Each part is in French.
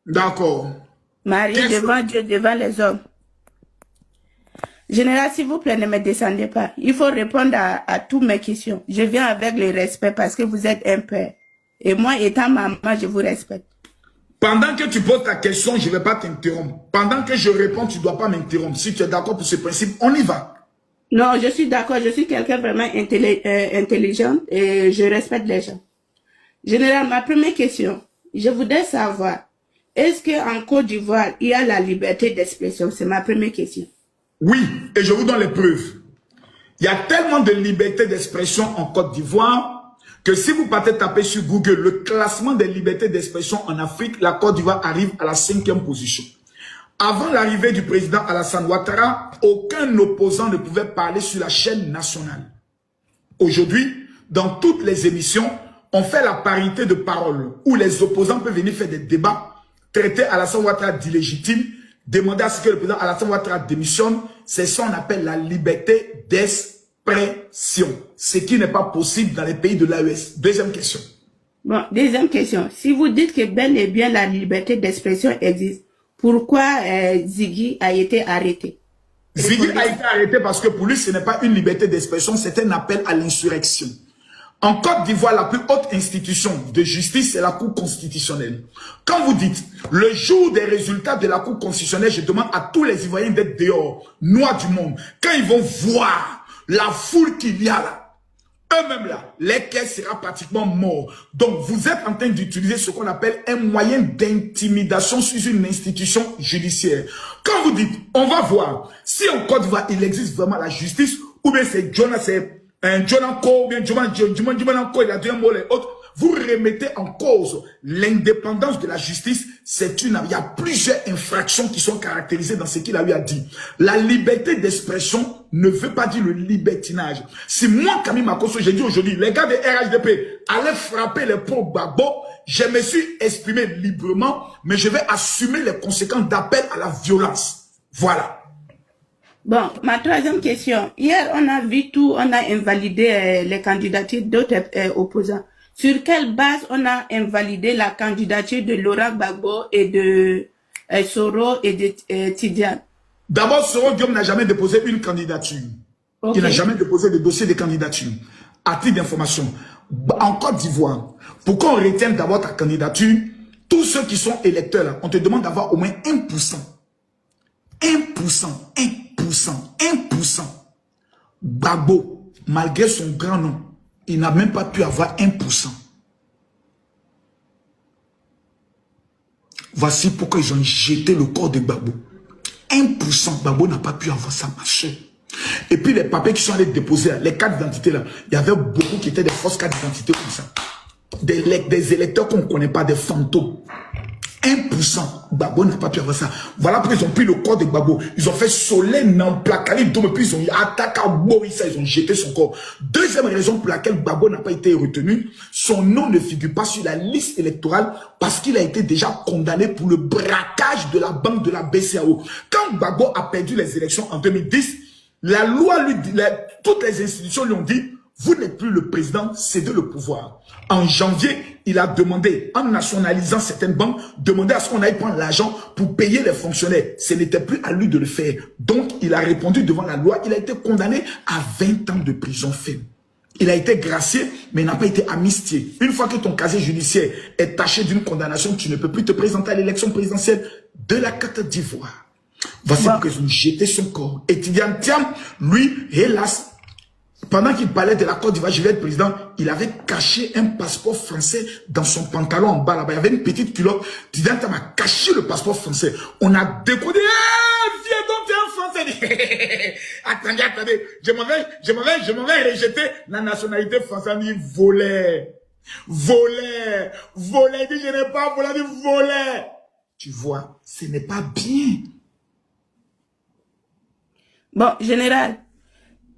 D'accord. Marié devant Dieu, devant les hommes. Général, s'il vous plaît, ne me descendez pas. Il faut répondre à toutes mes questions. Je viens avec le respect parce que vous êtes un père. Et moi, étant maman, je vous respecte. Pendant que tu poses ta question, je ne vais pas t'interrompre. Pendant que je réponds, tu ne dois pas m'interrompre. Si tu es d'accord pour ce principe, on y va. Non, je suis d'accord. Je suis quelqu'un vraiment intelligent et je respecte les gens. Général, ma première question, je voudrais savoir, est-ce qu'en Côte d'Ivoire, il y a la liberté d'expression? C'est ma première question. Oui, et je vous donne les preuves. Il y a tellement de liberté d'expression en Côte d'Ivoire que si vous partez taper sur Google le classement des libertés d'expression en Afrique, la Côte d'Ivoire arrive à la 5e position. Avant l'arrivée du président Alassane Ouattara, aucun opposant ne pouvait parler sur la chaîne nationale. Aujourd'hui, dans toutes les émissions, on fait la parité de parole où les opposants peuvent venir faire des débats, traiter Alassane Ouattara d'illégitime, demander à ce que le président Alassane Ouattara démissionne. C'est ça qu'on appelle la liberté d'expression. Ce qui n'est pas possible dans les pays de l'AES. Deuxième question. Bon, deuxième question. Si vous dites que bel et bien la liberté d'expression existe, pourquoi Ziggy a été arrêté? Ziggy a été arrêté parce que pour lui, ce n'est pas une liberté d'expression, c'est un appel à l'insurrection. En Côte d'Ivoire, la plus haute institution de justice, c'est la Cour constitutionnelle. Quand vous dites, le jour des résultats de la Cour constitutionnelle, je demande à tous les Ivoiriens d'être dehors, noirs du monde. Quand ils vont voir la foule qu'il y a là, eux-mêmes là, les caisses sera pratiquement mort. Donc, vous êtes en train d'utiliser ce qu'on appelle un moyen d'intimidation sur une institution judiciaire. Quand vous dites, on va voir si en Côte d'Ivoire, il existe vraiment la justice, ou bien c'est Jonas, c'est un Jonanko, ou bien Jumanko, il a deux mots, les autres, vous remettez en cause l'indépendance de la justice. Il y a plusieurs infractions qui sont caractérisées dans ce qu'il a eu à dire. La liberté d'expression ne veut pas dire le libertinage. Si moi, Camille Makosso, j'ai dit aujourd'hui, les gars de RHDP allaient frapper les pauvres Gbagbo, je me suis exprimé librement, mais je vais assumer les conséquences d'appel à la violence. Voilà. Bon, ma troisième question. Hier, on a vu tout, on a invalidé les candidatures d'autres opposants. Sur quelle base on a invalidé la candidature de Laurent Gbagbo et de Soro et de Tidiane? D'abord, Soro Guillaume n'a jamais déposé une candidature. Okay. Il n'a jamais déposé de dossier de candidature. À titre d'information, en Côte d'Ivoire, pour qu'on retienne d'abord ta candidature, tous ceux qui sont électeurs, là, on te demande d'avoir au moins 1%. 1%, 1%. Gbagbo, malgré son grand nom, il n'a même pas pu avoir 1%. Voici pourquoi ils ont jeté le corps de Gbagbo. 1%, Gbagbo n'a pas pu avoir ça, ma chère. Et puis les papiers qui sont allés déposer, les cartes d'identité là, il y avait beaucoup qui étaient des fausses cartes d'identité comme ça. Des électeurs qu'on ne connaît pas, des fantômes. 1%, Gbagbo n'a pas pu avoir ça. Voilà pourquoi ils ont pris le corps de Gbagbo. Ils ont fait Solène en placali, et puis ils ont attaqué à Borissa, ils ont jeté son corps. Deuxième raison pour laquelle Gbagbo n'a pas été retenu, son nom ne figure pas sur la liste électorale parce qu'il a été déjà condamné pour le braquage de la banque de la BCAO. Quand Gbagbo a perdu les élections en 2010, la loi lui dit, toutes les institutions lui ont dit, vous n'êtes plus le président, cédez le pouvoir. En janvier, il a demandé, en nationalisant certaines banques, demander à ce qu'on aille prendre l'argent pour payer les fonctionnaires. Ce n'était plus à lui de le faire. Donc, il a répondu devant la loi. Il a été condamné à 20 ans de prison ferme. Il a été gracié, mais il n'a pas été amnistié. Une fois que ton casier judiciaire est taché d'une condamnation, tu ne peux plus te présenter à l'élection présidentielle de la Côte d'Ivoire. Voici pourquoi ils ont jeté son corps. Et Tidiane Thiam, lui, hélas, pendant qu'il parlait de la Côte d'Ivoire, je vais être président, il avait caché un passeport français dans son pantalon en bas là-bas. Il y avait une petite culotte. Tidiane Thiam a caché le passeport français. On a décodé. Viens donc, t'es un Français. Attendez. Je m'en vais rejeter la nationalité française. Il volait. Il dit, je n'ai pas volé, il volait. Tu vois, ce n'est pas bien. Bon, général.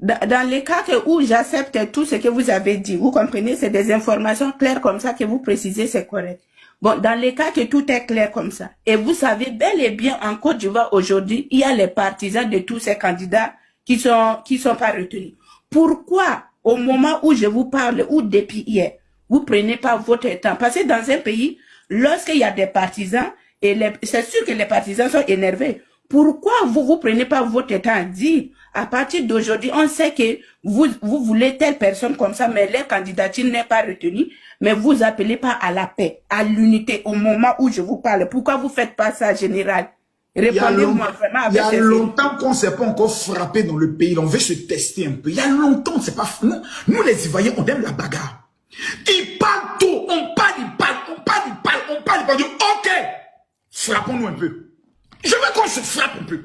Dans les cas où j'accepte tout ce que vous avez dit, vous comprenez, c'est des informations claires comme ça que vous précisez, c'est correct. Bon, dans les cas que tout est clair comme ça, et vous savez bel et bien en Côte d'Ivoire aujourd'hui, il y a les partisans de tous ces candidats qui sont pas retenus. Pourquoi, au moment où je vous parle, ou depuis hier, vous prenez pas votre temps? Parce que dans un pays, lorsqu'il y a des partisans, Et c'est sûr que les partisans sont énervés. Pourquoi vous prenez pas votre temps à dire, à partir d'aujourd'hui, on sait que vous voulez telle personne comme ça, mais leur candidature n'est pas retenue, mais vous appelez pas à la paix, à l'unité au moment où je vous parle. Pourquoi vous faites pas ça, général? Répondez-moi vraiment avec il y a longtemps qu'on ne s'est pas encore frappé dans le pays. On veut se tester un peu. Il y a longtemps, c'est pas nous les Ivoiriens, on aime la bagarre. Ils parlent tôt, on parle, ils parlent, on parle, ils parlent, on parle, ils parlent. Ok, frappons-nous un peu. Je veux qu'on se frappe un peu.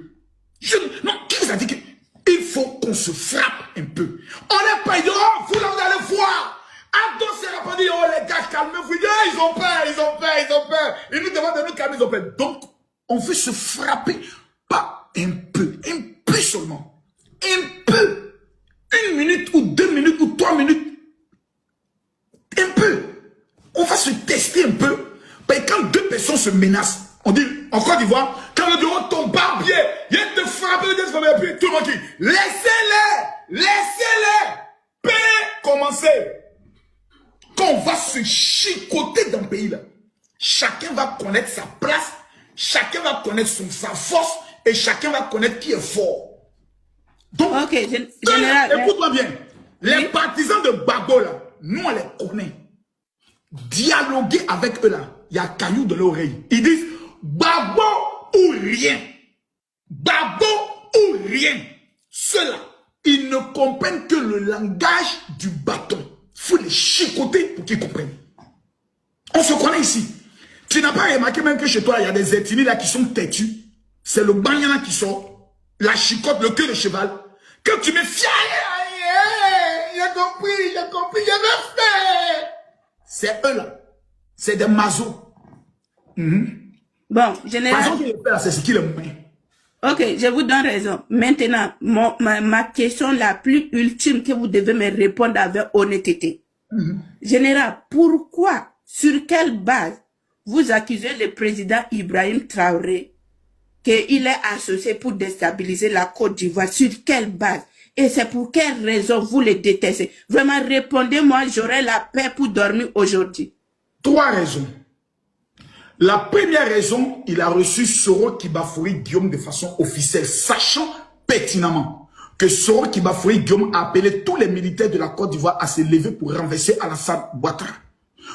Non, qui vous a dit qu'il faut qu'on se frappe un peu? On n'est pas dit, oh, vous là, vous allez voir. Abdo s'est répondu, oh les gars, calmez-vous. Ils ont peur, ils ont peur, ils ont peur. Ils nous demandent de nous calmer, ils ont peur. Donc, on veut se frapper, pas un peu seulement. Un peu. 1 minute ou 2 minutes ou 3 minutes. Un peu. On va se tester un peu. Parce que quand 2 personnes se menacent, on dit, en Côte d'Ivoire, quand on dit, oh, ton barbier, il vient de frapper, puis tout le monde dit, laissez-les, paix, commencer. Quand on va se chicoter dans le pays là, chacun va connaître sa place, chacun va connaître sa force, et chacun va connaître qui est fort. Donc, général, écoute-moi bien, les partisans de Gbagbo là, nous on les connaît. Dialoguer avec eux là, il y a caillou de l'oreille. Ils disent, Gbagbo ou rien. Gbagbo ou rien. Ceux-là, ils ne comprennent que le langage du bâton. Il faut les chicoter pour qu'ils comprennent. On se connaît ici. Tu n'as pas remarqué même que chez toi, il y a des ethnies là qui sont têtus. C'est le banyana qui sort, la chicote, le queue de cheval. Quand tu me fies, j'ai compris, j'ai fait. C'est eux là. C'est des mazos. Bon, général. C'est ce qu'il aime. Ok, je vous donne raison. Maintenant, ma question la plus ultime que vous devez me répondre avec honnêteté. Général, pourquoi, sur quelle base, vous accusez le président Ibrahim Traoré qu'il est associé pour déstabiliser la Côte d'Ivoire? Sur quelle base? Et c'est pour quelle raison vous le détestez? Vraiment, répondez-moi, j'aurai la paix pour dormir aujourd'hui. 3 raisons. La première raison, il a reçu Soro Kibafouri Guillaume de façon officielle, sachant pertinemment que Soro Kibafouri Guillaume a appelé tous les militaires de la Côte d'Ivoire à se lever pour renverser Alassane Ouattara.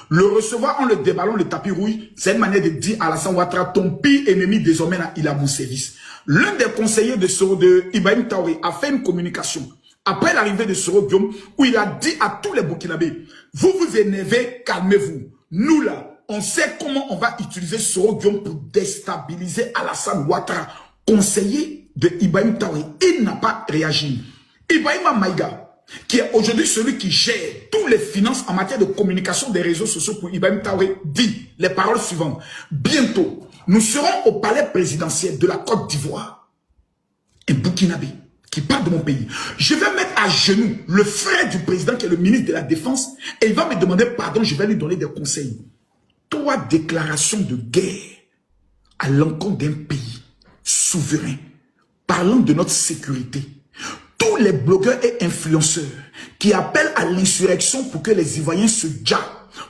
Le recevoir en le déballant le tapis rouge, c'est une manière de dire à Alassane Ouattara, ton pire ennemi désormais là, il a mon service. L'un des conseillers de Ibrahim Traoré a fait une communication après l'arrivée de Soro Guillaume où il a dit à tous les Burkinabés, vous vous énervez, calmez-vous. Nous là, on sait comment on va utiliser Soro Guillaume pour déstabiliser Alassane Ouattara, conseiller de Ibrahim Traoré. Il n'a pas réagi. Ibrahim Maïga, qui est aujourd'hui celui qui gère toutes les finances en matière de communication des réseaux sociaux pour Ibrahim Traoré, dit les paroles suivantes. Bientôt, nous serons au palais présidentiel de la Côte d'Ivoire. Un Burkinabé qui parle de mon pays. Je vais mettre à genoux le frère du président qui est le ministre de la Défense et il va me demander pardon, je vais lui donner des conseils. 3 déclarations de guerre à l'encontre d'un pays souverain, parlant de notre sécurité. Tous les blogueurs et influenceurs qui appellent à l'insurrection pour que les Ivoiriens se jaillent,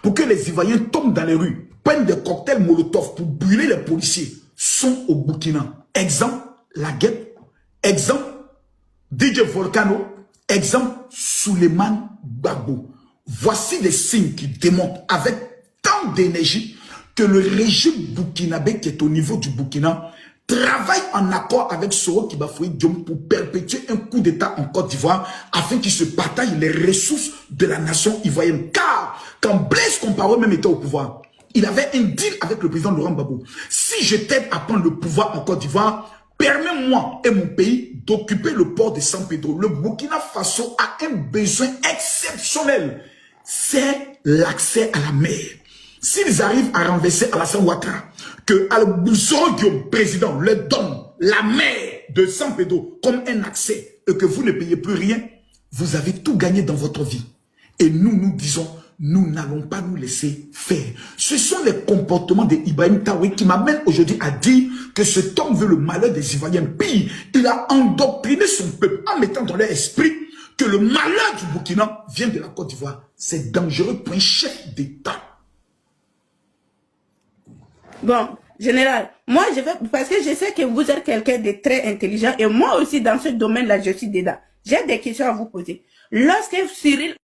pour que les Ivoiriens tombent dans les rues, prennent des cocktails Molotov pour brûler les policiers, sont au Burkina. Exemple, la guerre. Exemple, DJ Volcano. Exemple, Souleymane Gbagbo. Voici des signes qui démontrent avec tant d'énergie que le régime burkinabé qui est au niveau du Burkina travaille en accord avec Soro Kibafouri Guillaume pour perpétuer un coup d'État en Côte d'Ivoire afin qu'il se partage les ressources de la nation ivoirienne. Car quand Blaise Compaoré même était au pouvoir, il avait un deal avec le président Laurent Gbagbo. Si je t'aide à prendre le pouvoir en Côte d'Ivoire, permets-moi et mon pays d'occuper le port de San Pedro. Le Burkina Faso a un besoin exceptionnel. C'est l'accès à la mer. S'ils arrivent à renverser Alassane Ouattara, que Soro Guillaume, président, leur donne la mer de San Pedro comme un accès et que vous ne payez plus rien, vous avez tout gagné dans votre vie. Et nous, nous disons, nous n'allons pas nous laisser faire. Ce sont les comportements d'Ibrahim Traoré qui m'amènent aujourd'hui à dire que cet homme veut le malheur des Ivoiriens. Pire, il a endoctriné son peuple en mettant dans leur esprit que le malheur du Burkina vient de la Côte d'Ivoire. C'est dangereux pour un chef d'État. Bon, Général, moi, je vais, parce que je sais que vous êtes quelqu'un de très intelligent et moi aussi, dans ce domaine-là, je suis dedans. J'ai des questions à vous poser. Lorsque Cyril